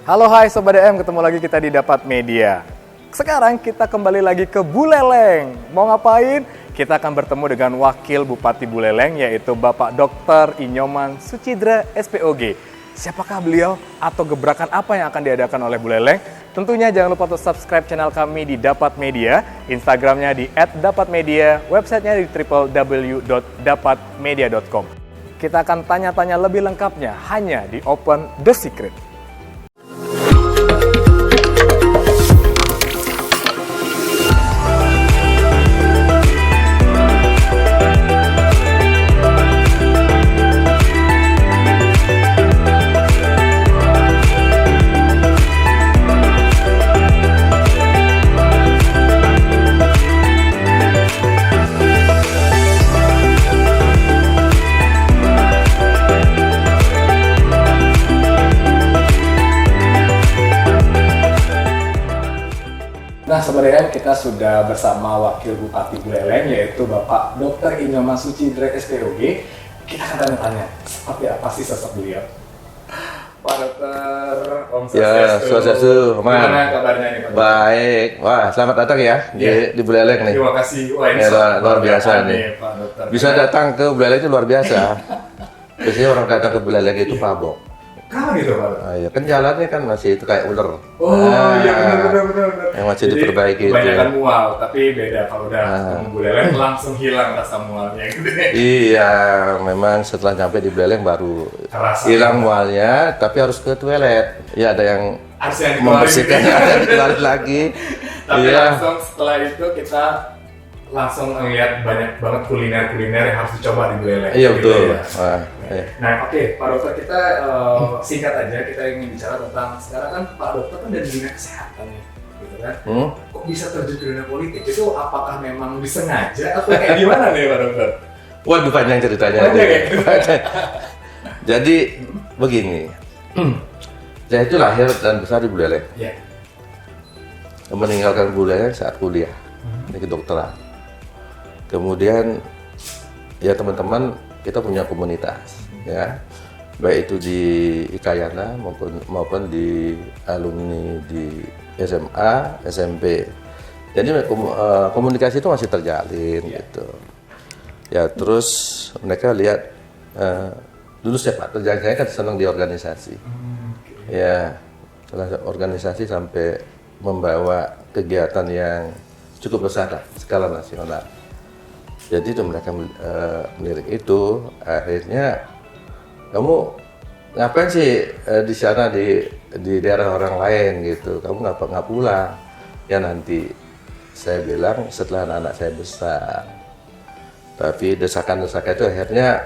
Halo hai Sobat DM, ketemu lagi kita di Dapat Media. Sekarang kita kembali lagi ke Buleleng. Mau ngapain? Kita akan bertemu dengan Wakil Bupati Buleleng, yaitu Bapak Dr. Inyoman Sucidra SPOG. Siapakah beliau atau gebrakan apa yang akan diadakan oleh Buleleng? Tentunya jangan lupa untuk subscribe channel kami di Dapat Media, Instagramnya di @dapatmedia, websitenya di www.dapatmedia.com. Kita akan tanya-tanya lebih lengkapnya hanya di Open the Secret. Nah, sebenarnya kita sudah bersama Wakil Bupati Buleleng, yaitu Bapak Dr. Inyoman Sucidra SPOG. Kita akan tanya-tanya, seperti apa sih sosok beliau? Pak Dokter, Om Swastiastu, gimana kabarnya nih Pak? Baik, wah selamat datang ya di Buleleng nih. Terima kasih, wah ini luar biasa nih. Pak Dokter. Bisa datang ke Buleleng itu luar biasa. Biasanya orang datang ke Buleleng itu mabok. Kenapa gitu Pak? Ya kan jalannya kan masih itu kayak ular. Iya benar. Yang masih diperbaiki itu. Kebanyakan mual, tapi beda kalau udah ketemu Buleleng langsung hilang rasa mualnya gitu. Iya, memang setelah sampai di Buleleng baru hilang mualnya, tapi harus ke toilet. Ya ada yang membersihkan, ada yang dikeluarin lagi. Tapi langsung setelah itu kita langsung ngeliat banyak banget kuliner-kuliner yang harus dicoba di Buleleng. Iya betul. Ya. Nah oke, Pak Dokter, kita singkat aja, kita ingin bicara tentang sekarang kan Pak Dokter kan dari dunia kesehatan ya, gitu kan? Kok bisa terjun ke dunia politik? Itu apakah memang disengaja atau kayak gimana nih Pak Dokter? Waduh panjang ceritanya. Jadi begini, saya itu lahir dan besar di Buleleng. Iya. Meninggalkan Buleleng saat kuliah di kedokteran. Kemudian ya teman-teman kita punya komunitas ya, baik itu di Ikayana maupun di alumni di SMA, SMP. Jadi komunikasi itu masih terjalin gitu. Ya terus mereka lihat dulu sepak terjang saya kan senang di organisasi. Ya setelah organisasi sampai membawa kegiatan yang cukup besar lah, skala nasional. Jadi itu mereka melirik itu, akhirnya kamu ngapain sih di sana di daerah orang lain gitu, kamu nggak pulang? Ya nanti saya bilang setelah anak saya besar. Tapi desakan-desakan itu akhirnya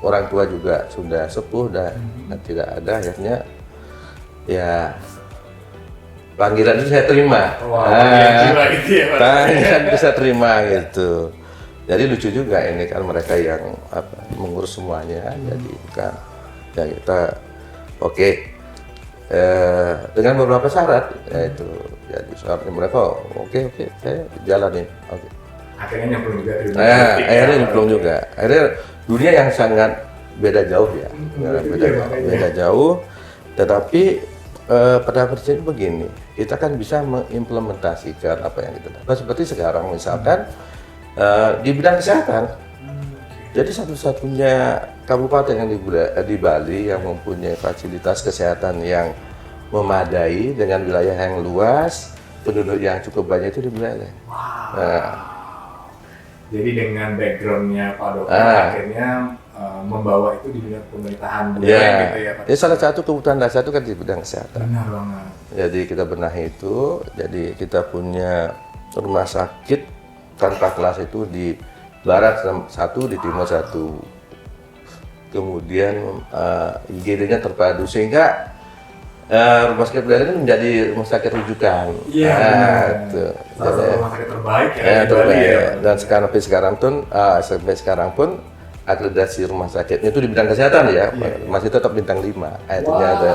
orang tua juga sudah sepuh dan tidak ada, akhirnya ya panggilan itu saya terima. Panggilan itu saya terima gitu. Jadi lucu juga ini kan mereka yang mengurus semuanya. Jadi kan ya kita oke. Dengan beberapa syarat yaitu jadi syaratnya mereka oke saya jalanin. Oke. Akhirnya nyemplung juga di dunia politik. Akhirnya nyemplung juga. Akhirnya dunia yang sangat beda jauh ya. Beda jauh. Tetapi pada prinsipnya begini, kita kan bisa mengimplementasikan apa yang kita dapat. Seperti sekarang misalkan di bidang kesehatan, jadi satu-satunya kabupaten yang di Bali yang mempunyai fasilitas kesehatan yang memadai dengan wilayah yang luas, penduduk yang cukup banyak itu di Buleleng. Jadi dengan backgroundnya Pak Dokter akhirnya membawa itu di bidang pemerintahan Buleleng gitu ya Pak. Ya salah satu kebutuhan dasar itu kan di bidang kesehatan. Benar banget. Jadi kita benahi itu, jadi kita punya rumah sakit tanpa kelas itu di barat satu, di timur satu. Kemudian IGD-nya terpadu sehingga rumah sakit Buleleng menjadi rumah sakit rujukan. Iya. Rumah sakit terbaik ya. Terbaik. Ya. Dan sampai sekarang pun akreditasi rumah sakitnya itu di bidang kesehatan ya, masih tetap bintang 5. Akhirnya ada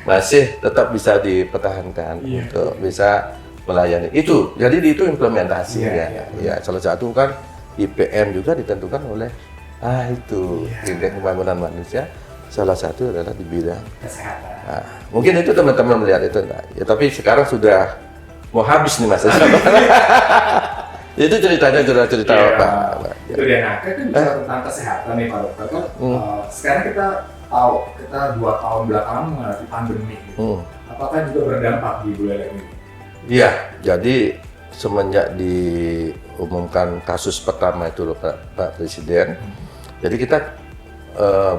masih tetap bisa dipertahankan untuk bisa melayani itu. Jadi itu implementasinya. Ya salah satu kan IPM juga ditentukan oleh itu indeks pembangunan manusia salah satu adalah di bidang Kesehatan. Nah, mungkin itu teman-teman melihat itu, nah, ya, tapi sekarang sudah mau habis nih Mas. Itu ceritanya cerita Iya, Pak. itu dia. Nah, kita kan bicara tentang kesehatan nih Pak Dokter. Kan, sekarang kita tahu, kita 2 tahun belakangan menghadapi pandemi. Gitu. Apakah juga berdampak di Buleleng ini? Iya, jadi semenjak diumumkan kasus pertama itu loh Pak Presiden, jadi kita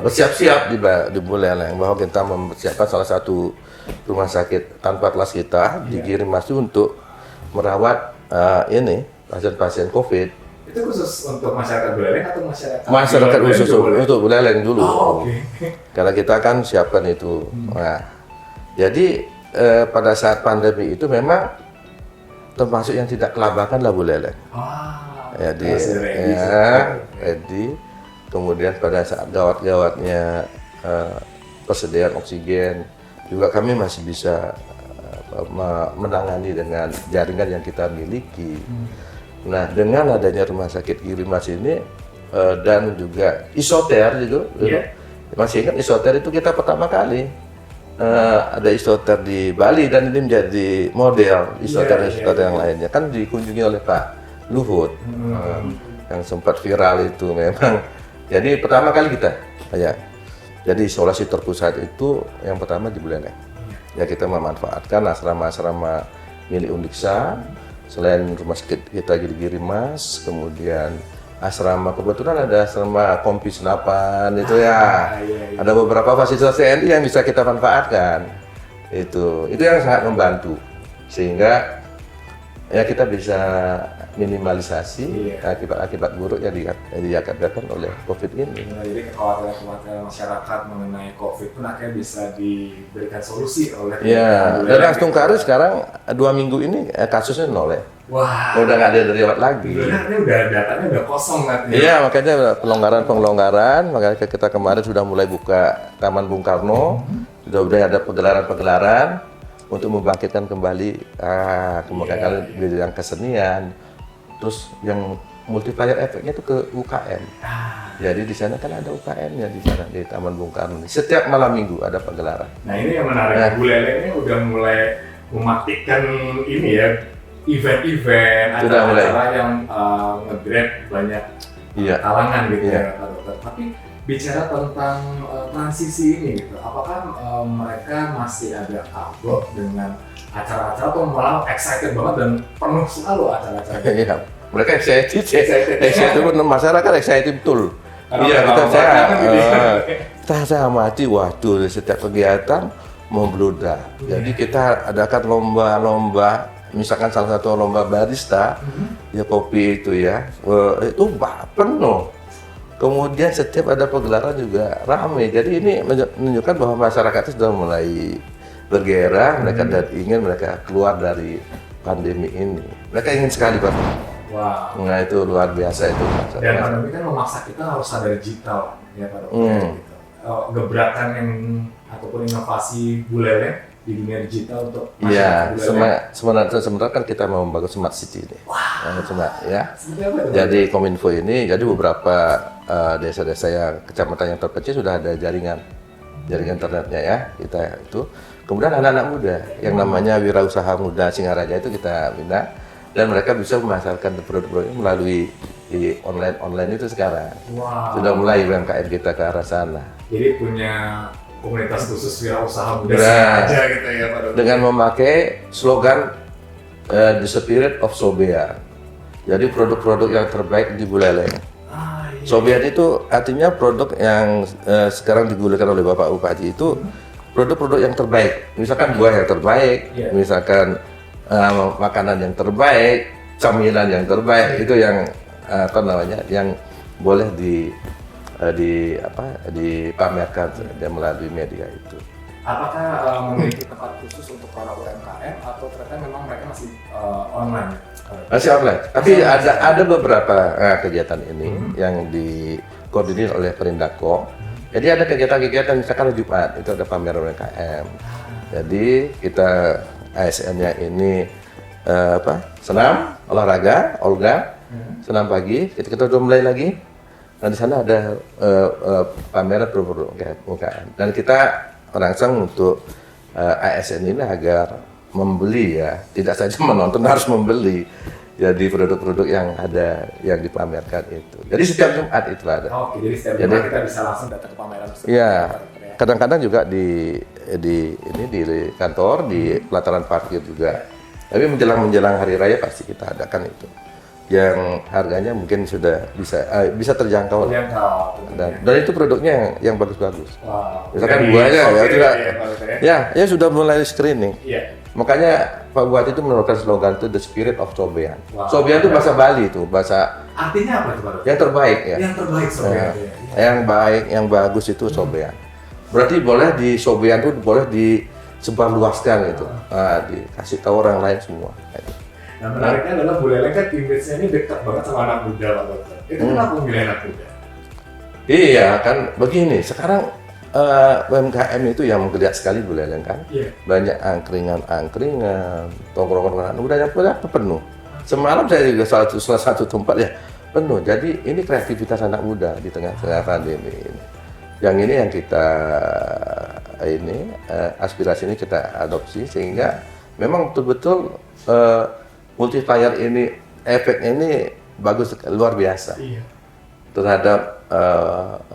bersiap-siap di Buleleng bahwa kita mempersiapkan salah satu rumah sakit tanpa kelas kita dikirim masuk untuk merawat ini pasien-pasien COVID. Itu khusus untuk masyarakat Buleleng atau Masyarakat khusus untuk Buleleng dulu. Oh, okay. Karena kita kan siapkan itu. Nah, jadi pada saat pandemi itu memang termasuk yang tidak kelabakan lah Buleleng. Jadi ready. Kemudian pada saat gawat-gawatnya persediaan oksigen juga kami masih bisa menangani dengan jaringan yang kita miliki. Nah, dengan adanya rumah sakit Girimas ini dan juga isoter gitu, masih ingat isoter itu kita pertama kali ada isoter di Bali dan ini menjadi model isoter yang lainnya kan dikunjungi oleh Pak Luhut yang sempat viral itu memang. Jadi pertama kali kita jadi isolasi terpusat itu yang pertama di Buleleng. Ya kita memanfaatkan asrama-asrama milik Undiksa, selain rumah sakit kita Girimas, kemudian asrama, kebetulan ada asrama Kompi Senapan itu ya. Ada beberapa fasilitas TNI yang bisa kita manfaatkan. Itu yang sangat membantu sehingga ya kita bisa minimalisasi akibat-akibat buruk yang diakibatkan oleh COVID ini. Jadi kekhawatiran masyarakat mengenai COVID pun akhirnya bisa diberikan solusi oleh dan langsung karir sekarang 2 minggu ini kasusnya nol ya. Wah. Udah nggak ada dirawat lagi. Ini udah datanya udah kosong katanya. Iya, makanya pelonggaran, makanya kita kemarin sudah mulai buka Taman Bung Karno, sudah ada pegelaran-pegelaran untuk membangkitkan kembali bidang kesenian. Terus yang multiplier efeknya itu ke UKM. Jadi di sana kan ada UKM-nya di sana di Taman Bung Karno. Setiap malam minggu ada pegelaran. Nah ini yang menarik, Buleleng ini udah mulai mematikan ini ya event-event acara-acara yang nge-grab banyak kalangan gitu ya Pak Dokter. Tapi bicara tentang transisi ini gitu, apakah mereka masih agak abot dengan acara-acara atau malah excited banget dan penuh selalu acara-acara? Iya, mereka excited pun masyarakat excited betul. Iya, saya amati waduh setiap kegiatan membludak. Jadi kita adakan lomba-lomba, misalkan salah satu lomba barista, ya kopi itu ya, itu penuh. Kemudian setiap ada pegelaran juga ramai. Jadi ini menunjukkan bahwa masyarakat itu sudah mulai bergairah, mereka keluar dari pandemi ini. Mereka ingin sekali Pak. Wow. Nah itu luar biasa itu. Dan pandemi kan memaksa kita harus sadar digital ya Pak Dokter. Gitu. Gebrakan yang ataupun inovasi Buleleng di dunia digital untuk sebenarnya kan kita mau membangun smart city ini. Jadi Kominfo ini, jadi beberapa desa-desa yang kecamatan yang terpencil sudah ada jaringan internetnya ya kita itu. Kemudian anak-anak muda yang namanya Wirausaha Muda Singaraja itu kita bina dan mereka bisa memasarkan produk-produk melalui di online itu sekarang. Wow. Sudah mulai UMKM kita ke arah sana. Jadi punya komunitas khusus Wirausaha Muda Singaraja gitu ya Pak Dokter. Dengan memakai slogan The Spirit of Sobean. Jadi produk-produk yang terbaik di Buleleng. Sobean itu artinya produk yang sekarang digunakan oleh Bapak Bupati itu produk-produk yang terbaik. Misalkan buah yang terbaik, misalkan makanan yang terbaik, camilan yang terbaik, itu yang yang boleh dipamerkan melalui media itu. Apakah memiliki tempat khusus untuk para UMKM atau ternyata memang mereka masih online? Masih online. Tapi ada beberapa kegiatan ini yang dikoordinir oleh Perindako. Jadi ada kegiatan-kegiatan misalkan Jumat itu ada pameran UMKM. Jadi kita ASN-nya ini senam, olahraga, Olga, senam pagi. Kita udah mulai lagi. Nah di sana ada pameran produk UMKM dan kita merangsang untuk ASN ini agar membeli ya, tidak saja menonton, harus membeli. Jadi produk-produk yang ada yang dipamerkan itu. Jadi setiap Jumat itu ada. Oke, jadi setiap Jumat kita bisa langsung datang ke pameran tersebut. Iya. Kadang-kadang juga di kantor, di pelataran parkir juga. Tapi menjelang hari raya pasti kita adakan itu. Yang harganya mungkin sudah bisa terjangkau. Dan itu produknya yang bagus-bagus. Wow. Misalkan buahnya ya tidak. Ya sudah mulai screening. Iya. Makanya Pak Bupati itu menurunkan slogan itu the spirit of Sobean. Wow. Sobean itu bahasa Bali itu, bahasa artinya apa itu, Pak? yang terbaik ya. Yang terbaik Sobean. Yang baik, yang bagus itu Sobean. Berarti boleh di Sobean itu boleh disebarluaskan gitu. Nah, dikasih tahu orang lain semua. Nah, menariknya adalah Bu Leleng kan image-nya ini dekat banget sama anak muda, Pak Dokter. Itu kenapa memilih anak muda? Iya kan, begini. Sekarang UMKM itu yang menggeliat sekali Bu Leleng kan. Iya. Banyak angkringan, tongkrongan anak muda yang penuh. Semalam saya juga salah satu tempat ya penuh. Jadi ini kreativitas anak muda di tengah-tengah pandemi ini. Yang ini yang kita aspirasi ini kita adopsi sehingga memang betul-betul multiplier ini, efeknya ini bagus, luar biasa terhadap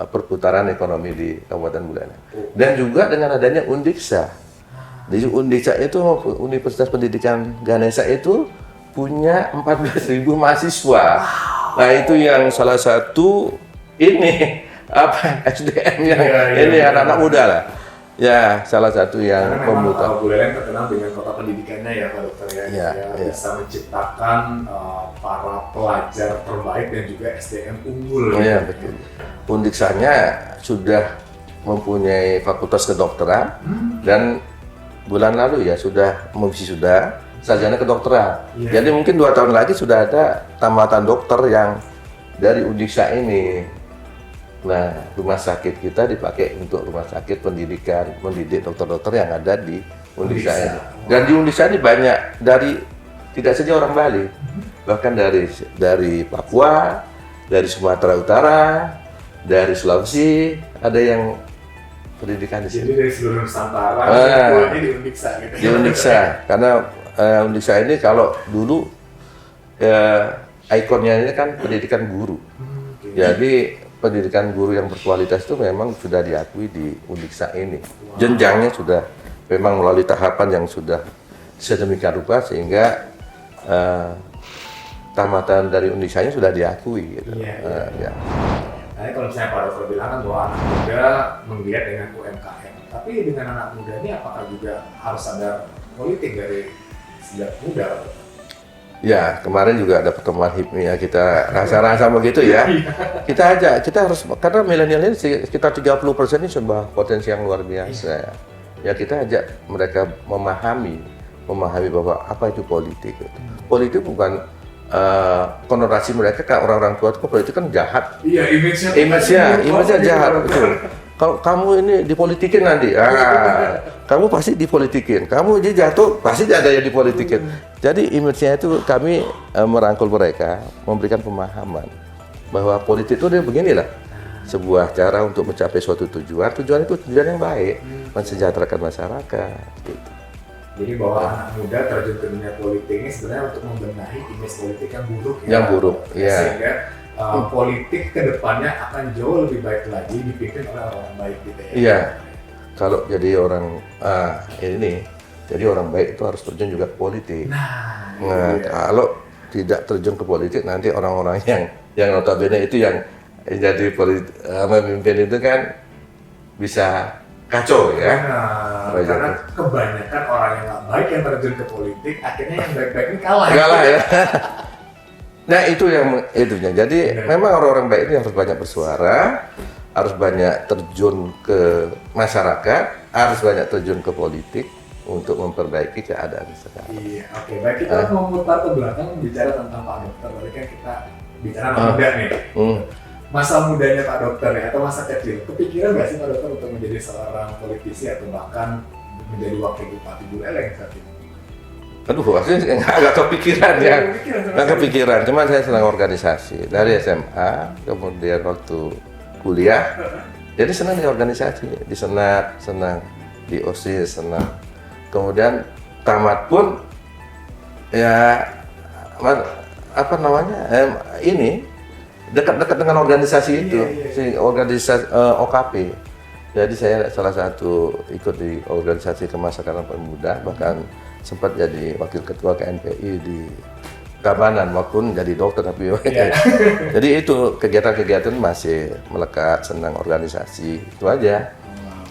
perputaran ekonomi di Kabupaten Buleleng. Dan juga dengan adanya Undiksa. Di Undiksa itu Universitas Pendidikan Ganesha itu punya 14.000 mahasiswa. Nah itu yang salah satu ini SDM yang anak-anak muda lah. Ya, salah satu yang pemutar. Bu Leleng terkenal dengan kota pendidikannya ya Pak Dokter ya. Bisa menciptakan para pelajar terbaik dan juga SDM unggul. Iya, betul. Undiksanya sudah mempunyai fakultas kedokteran dan bulan lalu ya sudah mewisuda sarjana kedokteran. Jadi mungkin 2 tahun lagi sudah ada tamatan dokter yang dari Undiksa ini. Nah, rumah sakit kita dipakai untuk rumah sakit pendidikan, mendidik dokter-dokter yang ada di Undiksa ini. Dan di Undiksa ini banyak tidak saja orang Bali, bahkan dari Papua, dari Sumatera Utara, dari Sulawesi, ada yang pendidikan di sini. Jadi dari seluruh Nusantara, di Undiksa gitu. Di Undiksa, karena Undiksa ini kalau dulu ikonnya ini kan pendidikan guru. Jadi pendidikan guru yang berkualitas itu memang sudah diakui di Undiksa ini. Jenjangnya sudah memang melalui tahapan yang sudah sedemikian rupa sehingga tamatan dari Undiksa-nya sudah diakui. Gitu. Iya. Nah, kalau misalnya Pak Dokter bilang kan bahwa anak muda menggeliat dengan UMKM. Tapi dengan anak muda ini apakah juga harus ada politik dari sejak muda? Ya, kemarin juga ada pertemuan HIPMI ya, kita rasa-rasa begitu ya. Kita harus, karena milenial ini sekitar 30% ini sebuah potensi yang luar biasa. Ya, kita ajak mereka memahami bahwa apa itu politik. Politik bukan konotasi mereka kan orang-orang tua itu politik kan jahat. Iya, image-nya jahat, betul. Kalau kamu ini dipolitikin nanti, kamu pasti dipolitikin. Kamu jatuh, pasti ada yang dipolitikin. Jadi image-nya itu kami merangkul mereka, memberikan pemahaman bahwa politik itu beginilah, sebuah cara untuk mencapai suatu tujuan. Tujuan itu tujuan yang baik, mensejahterakan masyarakat. Gitu. Jadi bahwa anak muda terjun ke dunia politik ini sebenarnya untuk membenahi image politik yang buruk. Yang buruk, ya. Sehingga politik kedepannya akan jauh lebih baik lagi dipimpin oleh orang baik gitu ya. Iya. Kalau jadi orang jadi orang baik itu harus terjun juga ke politik. Nah, kalau tidak terjun ke politik nanti orang-orang yang notabene itu yang jadi pemimpin itu kan bisa kacau ya. Karena kebanyakan orang yang nggak baik yang terjun ke politik, akhirnya yang baik-baik ini kalah. Kalah ya. Nah itu itunya. Jadi memang orang-orang baik ini harus banyak bersuara, harus banyak terjun ke masyarakat, harus banyak terjun ke politik untuk memperbaiki keadaan sekarang. Iya, oke. Baik, kita memutar ke belakang bicara tentang Pak Dokter. Tadi kan kita bicara anak muda nih. Masa mudanya Pak Dokter ya, atau masa kecil. Kepikiran nggak sih Pak Dokter untuk menjadi seorang politisi atau bahkan menjadi wakil bupati Buleleng saat ini? Aduh, akhirnya agak kepikiran ya. Nggak kepikiran, cuman saya senang organisasi. Dari SMA, kemudian waktu kuliah, jadi senang di organisasi. Di Senat, senang. Di OSIS, senang. Kemudian tamat pun, ya, apa namanya, ini, dekat-dekat dengan organisasi itu. Si organisasi OKP. Jadi saya salah satu ikut di organisasi kemasyarakatan pemuda, bahkan sempat jadi wakil ketua KNPI di Tabanan maupun jadi dokter tapi jadi itu kegiatan-kegiatan masih melekat, senang organisasi itu aja.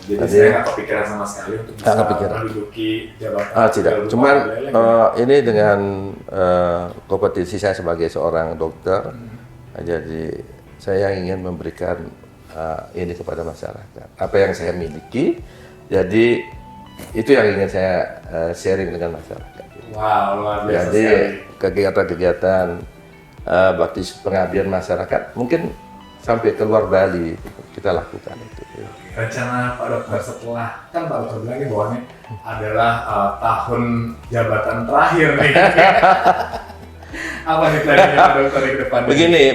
Jadi saya nggak kepikiran sama sekali untuk bisa menduduki jabatan. Tidak, cuman ini dengan kompetisi saya sebagai seorang dokter, jadi saya ingin memberikan ini kepada masyarakat. Apa yang saya miliki, jadi itu yang ingin saya sharing dengan masyarakat. Wow, luar biasa. Jadi kegiatan-kegiatan bakti pengabdian masyarakat mungkin sampai keluar Bali kita lakukan itu. Rencana Pak Dokter setelah, kan Pak Dokter bilang bahwa ini adalah tahun jabatan terakhir nih. Apa nih planningnya Pak Dokter di depan?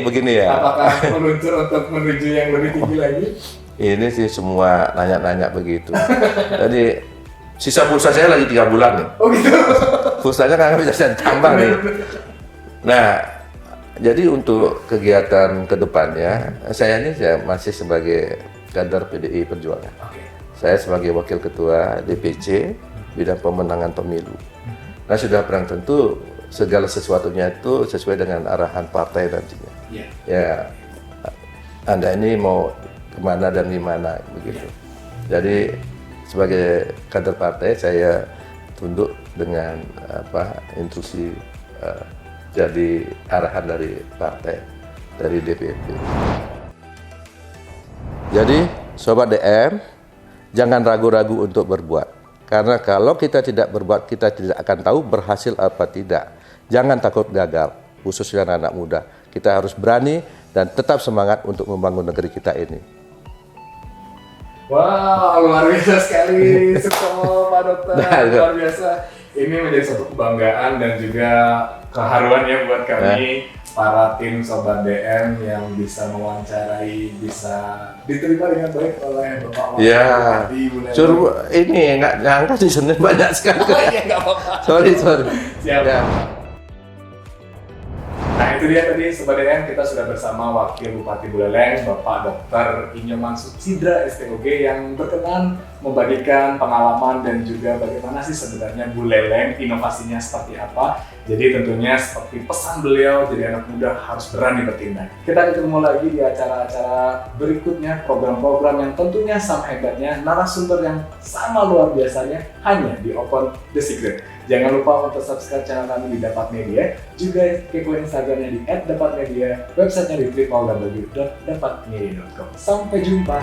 Begini ya. Apakah meluncur untuk menuju yang lebih tinggi lagi? Ini sih semua nanya-nanya begitu. Jadi sisa pulsa saya lagi 3 bulan nih. Oh gitu? Pulsanya kan bisa saya tambah nih. Nah, jadi untuk kegiatan ke depannya, saya masih sebagai kader PDI Perjuangan. Saya sebagai wakil ketua DPC bidang pemenangan pemilu. Nah, sudah perang tentu segala sesuatunya itu sesuai dengan arahan partai nantinya. Ya, Anda ini mau kemana dan gimana begitu. Jadi sebagai kader partai saya tunduk dengan instruksi jadi arahan dari partai, dari DPP. Jadi Sobat DM, jangan ragu-ragu untuk berbuat. Karena kalau kita tidak berbuat, kita tidak akan tahu berhasil apa tidak. Jangan takut gagal, khususnya anak muda. Kita harus berani dan tetap semangat untuk membangun negeri kita ini. Wow, luar biasa sekali, sukses Pak Dokter, luar biasa. Ini menjadi satu kebanggaan dan juga keharuan ya buat kami, para tim Sobat DM yang bisa mewawancarai, bisa diterima dengan baik oleh Bapak Wakil Bupati Suruh ini nggak nyangka di Senin banyak sekali. Ya nggak apa-apa. Sorry. Siap. Ya. Nah itu dia tadi Sobat DM, kita sudah bersama Wakil Bupati Buleleng, Bapak Dr. Inyoman Sidra STOG yang berkenan membagikan pengalaman dan juga bagaimana sih sebenarnya Buleleng, inovasinya seperti apa. Jadi tentunya seperti pesan beliau, jadi anak muda harus berani bertindak. Kita ketemu lagi di acara-acara berikutnya, program-program yang tentunya sama hebatnya, narasumber yang sama luar biasanya, hanya di Open The Secret. Jangan lupa untuk subscribe channel kami di Dapat Media, juga kepoin Instagramnya di @dapatmedia, websitenya di www.dapatmedia.com. Sampai jumpa.